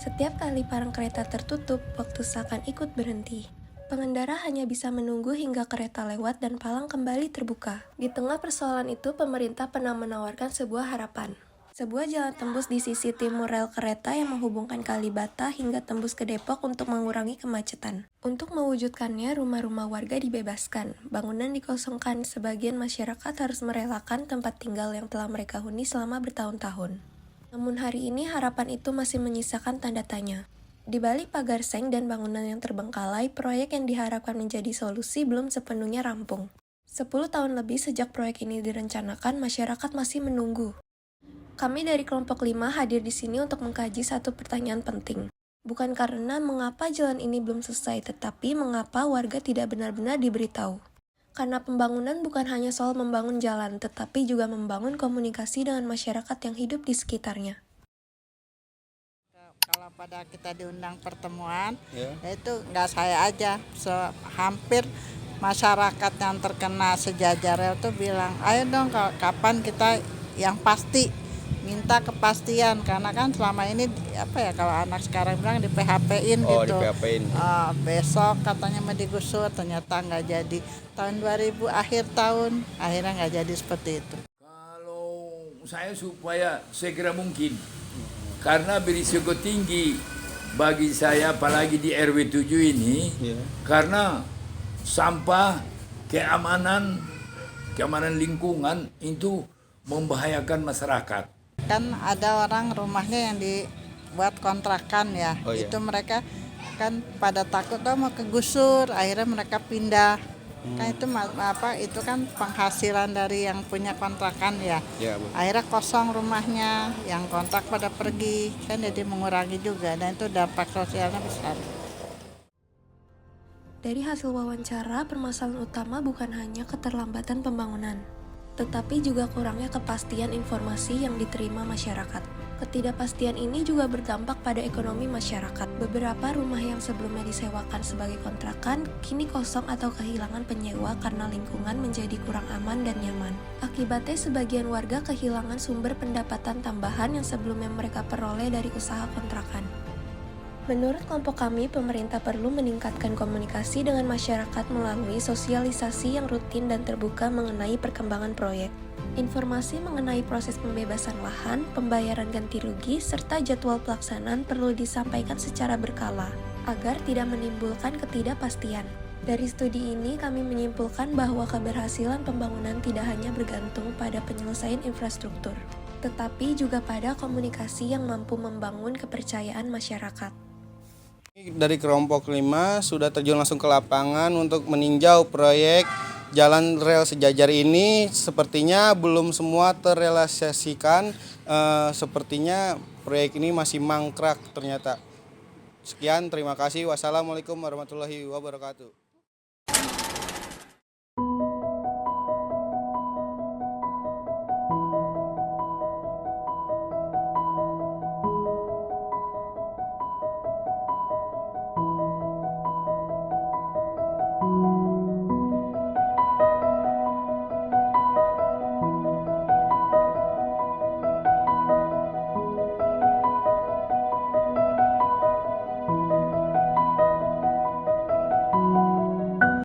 Setiap kali palang kereta tertutup, waktu seakan ikut berhenti. Pengendara hanya bisa menunggu hingga kereta lewat dan palang kembali terbuka. Di tengah persoalan itu, pemerintah pernah menawarkan sebuah harapan. Sebuah jalan tembus di sisi timur rel kereta yang menghubungkan Kalibata hingga tembus ke Depok untuk mengurangi kemacetan. Untuk mewujudkannya, rumah-rumah warga dibebaskan, bangunan dikosongkan, sebagian masyarakat harus merelakan tempat tinggal yang telah mereka huni selama bertahun-tahun. Namun hari ini harapan itu masih menyisakan tanda tanya. Di balik pagar seng dan bangunan yang terbengkalai, proyek yang diharapkan menjadi solusi belum sepenuhnya rampung. 10 tahun lebih sejak proyek ini direncanakan, masyarakat masih menunggu. Kami dari kelompok 5 hadir di sini untuk mengkaji satu pertanyaan penting. Bukan karena mengapa jalan ini belum selesai, tetapi mengapa warga tidak benar-benar diberitahu. Karena pembangunan bukan hanya soal membangun jalan, tetapi juga membangun komunikasi dengan masyarakat yang hidup di sekitarnya. Kalau pada kita diundang pertemuan, itu nggak saya aja, hampir masyarakat yang terkena sejajar rel tuh bilang, ayo dong kapan kita yang pasti, minta kepastian, karena kan selama ini kalau anak sekarang bilang di PHP-in gitu. Di PHP-in. Besok katanya mau digusur, ternyata nggak jadi. Tahun 2000 akhir tahun, akhirnya nggak jadi seperti itu. Kalau saya supaya segera mungkin, karena berisiko tinggi bagi saya, apalagi di RW 7 ini, karena sampah, keamanan lingkungan itu membahayakan masyarakat. Kan ada orang rumahnya yang dibuat kontrakan ya, itu mereka kan pada takut mau kegusur, akhirnya mereka pindah. Kan itu kan penghasilan dari yang punya kontrakan ya. Akhirnya kosong rumahnya, yang kontrak pada pergi, kan jadi mengurangi juga, dan itu dampak sosialnya besar. Dari hasil wawancara, permasalahan utama bukan hanya keterlambatan pembangunan, tetapi juga kurangnya kepastian informasi yang diterima masyarakat. Ketidakpastian ini juga berdampak pada ekonomi masyarakat. Beberapa rumah yang sebelumnya disewakan sebagai kontrakan, kini kosong atau kehilangan penyewa karena lingkungan menjadi kurang aman dan nyaman. Akibatnya sebagian warga kehilangan sumber pendapatan tambahan yang sebelumnya mereka peroleh dari usaha kontrakan. Menurut kelompok kami, pemerintah perlu meningkatkan komunikasi dengan masyarakat melalui sosialisasi yang rutin dan terbuka mengenai perkembangan proyek. Informasi mengenai proses pembebasan lahan, pembayaran ganti rugi, serta jadwal pelaksanaan perlu disampaikan secara berkala, agar tidak menimbulkan ketidakpastian. Dari studi ini, kami menyimpulkan bahwa keberhasilan pembangunan tidak hanya bergantung pada penyelesaian infrastruktur, tetapi juga pada komunikasi yang mampu membangun kepercayaan masyarakat. Dari kelompok 5 sudah terjun langsung ke lapangan untuk meninjau proyek jalan rel sejajar ini. Sepertinya belum semua terrealisasikan, sepertinya proyek ini masih mangkrak ternyata. Sekian, terima kasih. Wassalamualaikum warahmatullahi wabarakatuh.